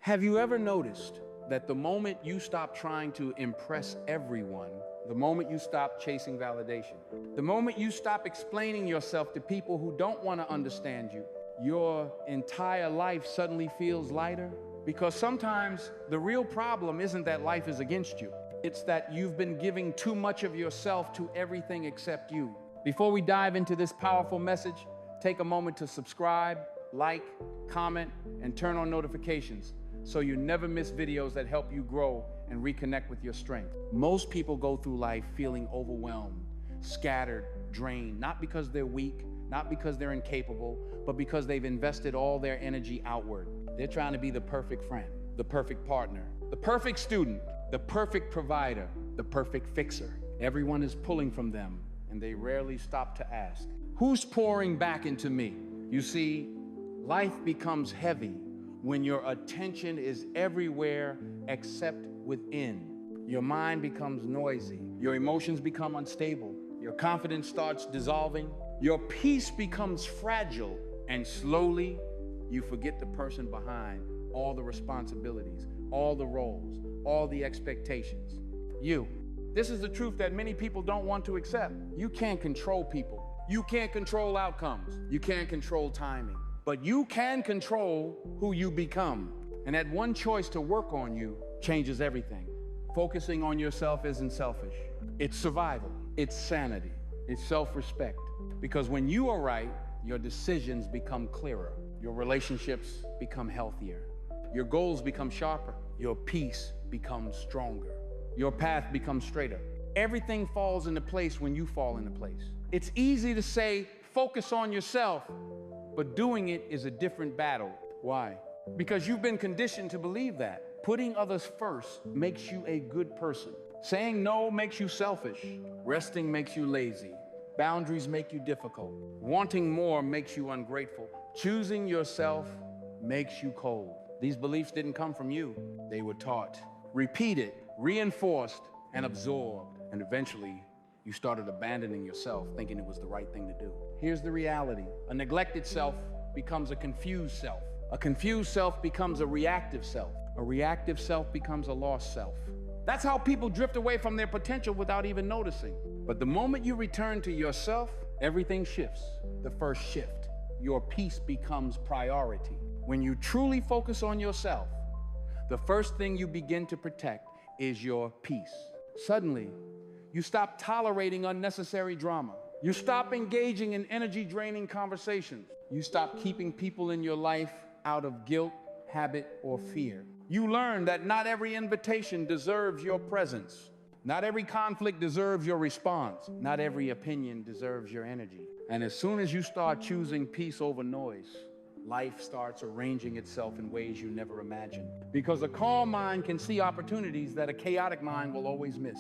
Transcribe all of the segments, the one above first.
Have you ever noticed that the moment you stop trying to impress everyone, the moment you stop chasing validation, the moment you stop explaining yourself to people who don't want to understand you, your entire life suddenly feels lighter? Because sometimes the real problem isn't that life is against you. It's that you've been giving too much of yourself to everything except you. Before we dive into this powerful message, take a moment to subscribe, like, comment, and turn on notifications so you never miss videos that help you grow and reconnect with your strength. Most people go through life feeling overwhelmed, scattered, drained, not because they're weak, not because they're incapable, but because they've invested all their energy outward. They're trying to be the perfect friend, the perfect partner, the perfect student, the perfect provider, the perfect fixer. Everyone is pulling from them, and they rarely stop to ask, who's pouring back into me? You see, life becomes heavy when your attention is everywhere except within. Your mind becomes noisy, your emotions become unstable, your confidence starts dissolving, your peace becomes fragile, and slowly you forget the person behind all the responsibilities, all the roles, all the expectations. You. This is the truth that many people don't want to accept. You can't control people. You can't control outcomes. You can't control timing. But you can control who you become. And that one choice to work on you changes everything. Focusing on yourself isn't selfish. It's survival. It's sanity. It's self-respect. Because when you are right, your decisions become clearer. Your relationships become healthier. Your goals become sharper. Your peace becomes stronger. Your path becomes straighter. Everything falls into place when you fall into place. It's easy to say, focus on yourself, but doing it is a different battle. Why? Because you've been conditioned to believe that. Putting others first makes you a good person. Saying no makes you selfish. Resting makes you lazy. Boundaries make you difficult. Wanting more makes you ungrateful. Choosing yourself makes you cold. These beliefs didn't come from you. They were taught, repeated, reinforced, and absorbed. And eventually, you started abandoning yourself, thinking it was the right thing to do. Here's the reality. A neglected self becomes a confused self. A confused self becomes a reactive self. A reactive self becomes a lost self. That's how people drift away from their potential without even noticing. But the moment you return to yourself, everything shifts. The first shift. Your peace becomes priority. When you truly focus on yourself, the first thing you begin to protect is your peace. Suddenly, you stop tolerating unnecessary drama. You stop engaging in energy-draining conversations. You stop keeping people in your life out of guilt, habit, or fear. You learn that not every invitation deserves your presence. Not every conflict deserves your response. Not every opinion deserves your energy. And as soon as you start choosing peace over noise, life starts arranging itself in ways you never imagined. Because a calm mind can see opportunities that a chaotic mind will always miss.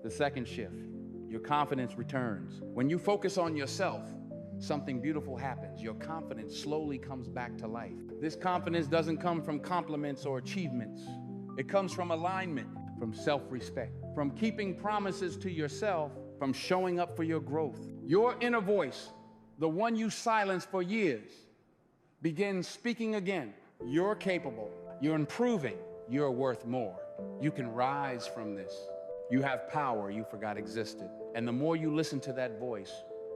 The second shift, your confidence returns. When you focus on yourself, something beautiful happens. Your confidence slowly comes back to life. This confidence doesn't come from compliments or achievements. It comes from alignment, from self-respect, from keeping promises to yourself, from showing up for your growth. Your inner voice, the one you silenced for years, begins speaking again. You're capable. You're improving. You're worth more. You can rise from this. You have power you forgot existed. And the more you listen to that voice,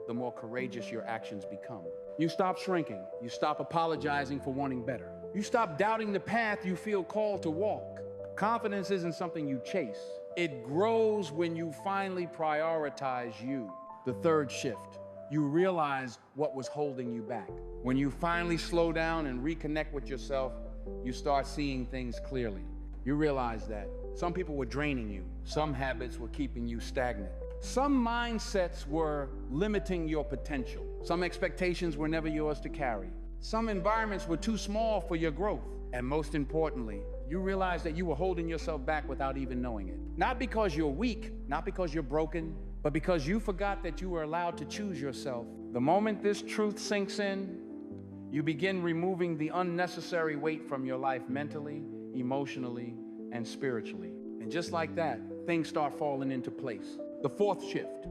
the more courageous your actions become. You stop shrinking. You stop apologizing for wanting better. You stop doubting the path you feel called to walk. Confidence isn't something you chase. It grows when you finally prioritize you. The third shift, you realize what was holding you back. When you finally slow down and reconnect with yourself, you start seeing things clearly. You realize that some people were draining you. Some habits were keeping you stagnant. Some mindsets were limiting your potential. Some expectations were never yours to carry. Some environments were too small for your growth. And most importantly, you realize that you were holding yourself back without even knowing it. Not because you're weak, not because you're broken, but because you forgot that you were allowed to choose yourself. The moment this truth sinks in, you begin removing the unnecessary weight from your life mentally, emotionally, and spiritually. And just like that, things start falling into place. The fourth shift,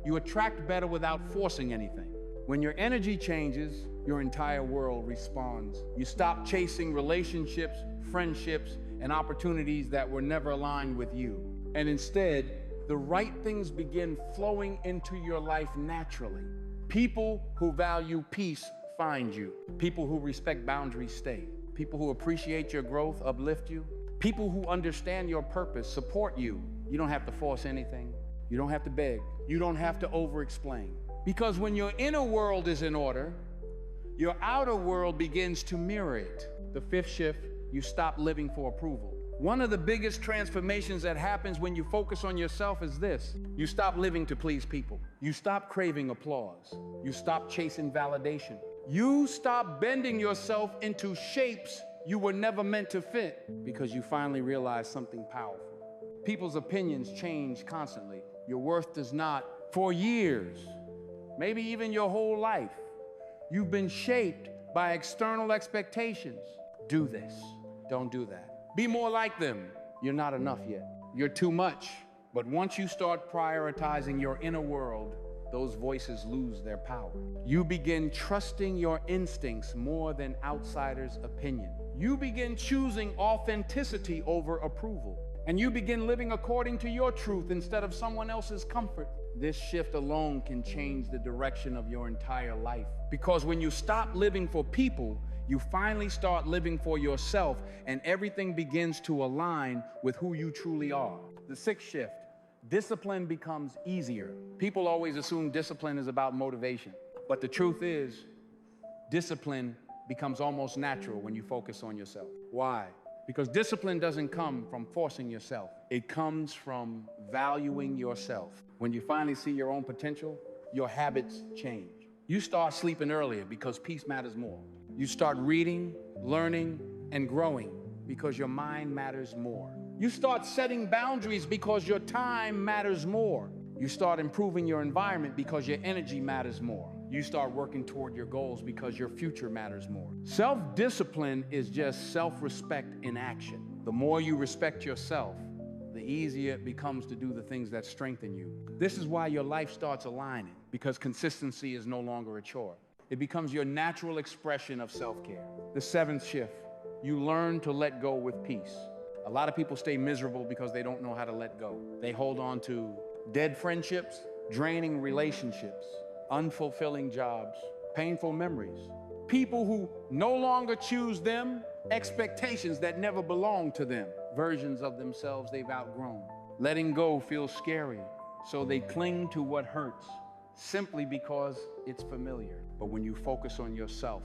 you attract better without forcing anything. When your energy changes, your entire world responds. You stop chasing relationships friendships, and opportunities that were never aligned with you. And instead, the right things begin flowing into your life naturally. People who value peace find you. People who respect boundaries stay. People who appreciate your growth uplift you. People who understand your purpose support you. You don't have to force anything. You don't have to beg. You don't have to over-explain. Because when your inner world is in order, your outer world begins to mirror it. The fifth shift, you stop living for approval. One of the biggest transformations that happens when you focus on yourself is this. You stop living to please people. You stop craving applause. You stop chasing validation. You stop bending yourself into shapes you were never meant to fit because you finally realize something powerful. People's opinions change constantly. Your worth does not. For years, maybe even your whole life, you've been shaped by external expectations. Do this. Don't do that. Be more like them. You're not enough yet. You're too much. But once you start prioritizing your inner world, those voices lose their power. You begin trusting your instincts more than outsiders' opinion. You begin choosing authenticity over approval. And you begin living according to your truth instead of someone else's comfort. This shift alone can change the direction of your entire life. Because when you stop living for people, you finally start living for yourself, and everything begins to align with who you truly are. The sixth shift, discipline becomes easier. People always assume discipline is about motivation, but the truth is, discipline becomes almost natural when you focus on yourself. Why? Because discipline doesn't come from forcing yourself. It comes from valuing yourself. When you finally see your own potential, your habits change. You start sleeping earlier because peace matters more. You start reading, learning, and growing because your mind matters more. You start setting boundaries because your time matters more. You start improving your environment because your energy matters more. You start working toward your goals because your future matters more. Self-discipline is just self-respect in action. The more you respect yourself, the easier it becomes to do the things that strengthen you. This is why your life starts aligning, because consistency is no longer a chore. It becomes your natural expression of self-care. The seventh shift, you learn to let go with peace. A lot of people stay miserable because they don't know how to let go. They hold on to dead friendships, draining relationships, unfulfilling jobs, painful memories. People who no longer choose them, expectations that never belonged to them, versions of themselves they've outgrown. Letting go feels scary, so they cling to what hurts simply because it's familiar. But when you focus on yourself,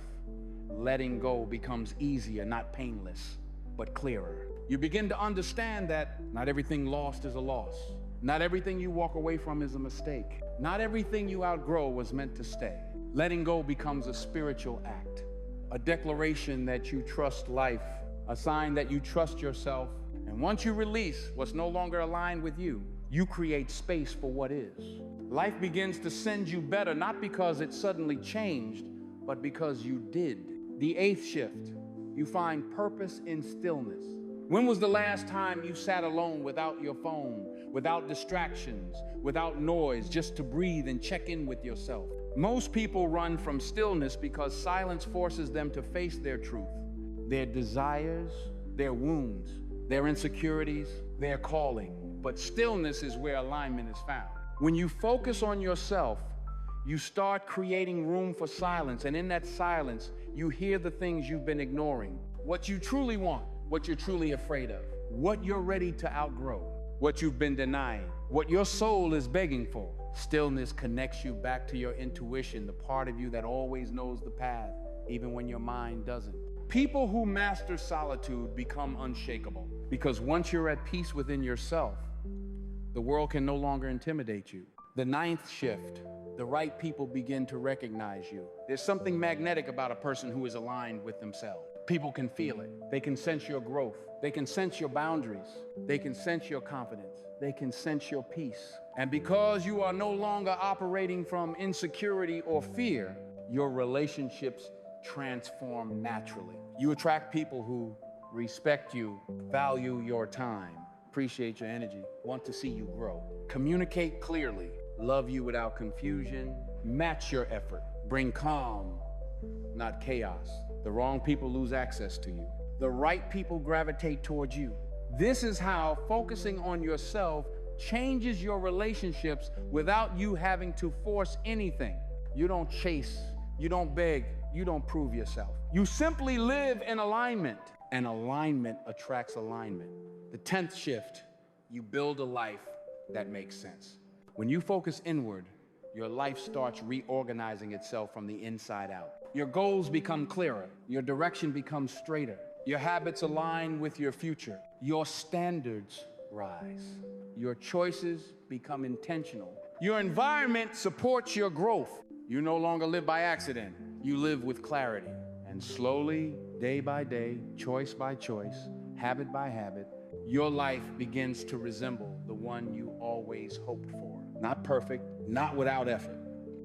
letting go becomes easier, not painless, but clearer. You begin to understand that not everything lost is a loss. Not everything you walk away from is a mistake. Not everything you outgrow was meant to stay. Letting go becomes a spiritual act, a declaration that you trust life, a sign that you trust yourself. And once you release what's no longer aligned with you, you create space for what is. Life begins to send you better, not because it suddenly changed, but because you did. The eighth shift, you find purpose in stillness. When was the last time you sat alone without your phone, without distractions, without noise, just to breathe and check in with yourself? Most people run from stillness because silence forces them to face their truth, their desires, their wounds, their insecurities, their calling. But stillness is where alignment is found. When you focus on yourself, you start creating room for silence, and in that silence, you hear the things you've been ignoring. What you truly want, what you're truly afraid of, what you're ready to outgrow, what you've been denying, what your soul is begging for. Stillness connects you back to your intuition, the part of you that always knows the path, even when your mind doesn't. People who master solitude become unshakable, because once you're at peace within yourself, the world can no longer intimidate you. The ninth shift, the right people begin to recognize you. There's something magnetic about a person who is aligned with themselves. People can feel it. They can sense your growth. They can sense your boundaries. They can sense your confidence. They can sense your peace. And because you are no longer operating from insecurity or fear, your relationships transform naturally. You attract people who respect you, value your time, appreciate your energy, want to see you grow, communicate clearly, love you without confusion, match your effort, bring calm, not chaos. The wrong people lose access to you. the right people gravitate towards you. This is how focusing on yourself changes your relationships without you having to force anything. You don't chase, you don't beg, you don't prove yourself. You simply live in alignment, and alignment attracts alignment. The 10th shift, you build a life that makes sense. When you focus inward, your life starts reorganizing itself from the inside out. Your goals become clearer, your direction becomes straighter, your habits align with your future, your standards rise, your choices become intentional, your environment supports your growth. You no longer live by accident, you live with clarity. And slowly, day by day, choice by choice, habit by habit, your life begins to resemble the one you always hoped for. Not perfect, not without effort,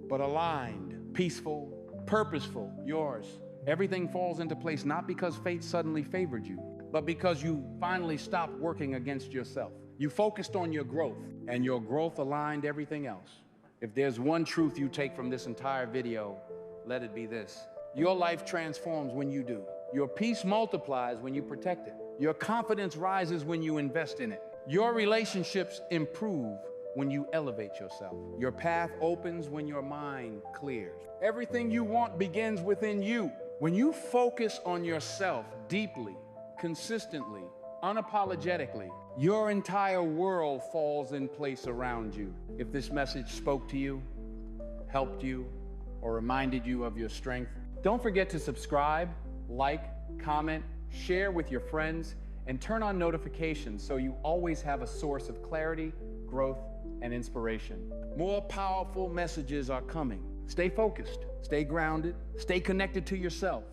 but aligned, peaceful, purposeful, yours. Everything falls into place not because fate suddenly favored you, but because you finally stopped working against yourself. You focused on your growth, and your growth aligned everything else. If there's one truth you take from this entire video, let it be this. Your life transforms when you do. Your peace multiplies when you protect it. Your confidence rises when you invest in it. Your relationships improve when you elevate yourself. Your path opens when your mind clears. Everything you want begins within you. When you focus on yourself deeply, consistently, unapologetically, your entire world falls in place around you. If this message spoke to you, helped you, or reminded you of your strength, don't forget to subscribe, like, comment, share with your friends, and turn on notifications so you always have a source of clarity, growth, and inspiration. More powerful messages are coming. Stay focused, stay grounded, stay connected to yourself.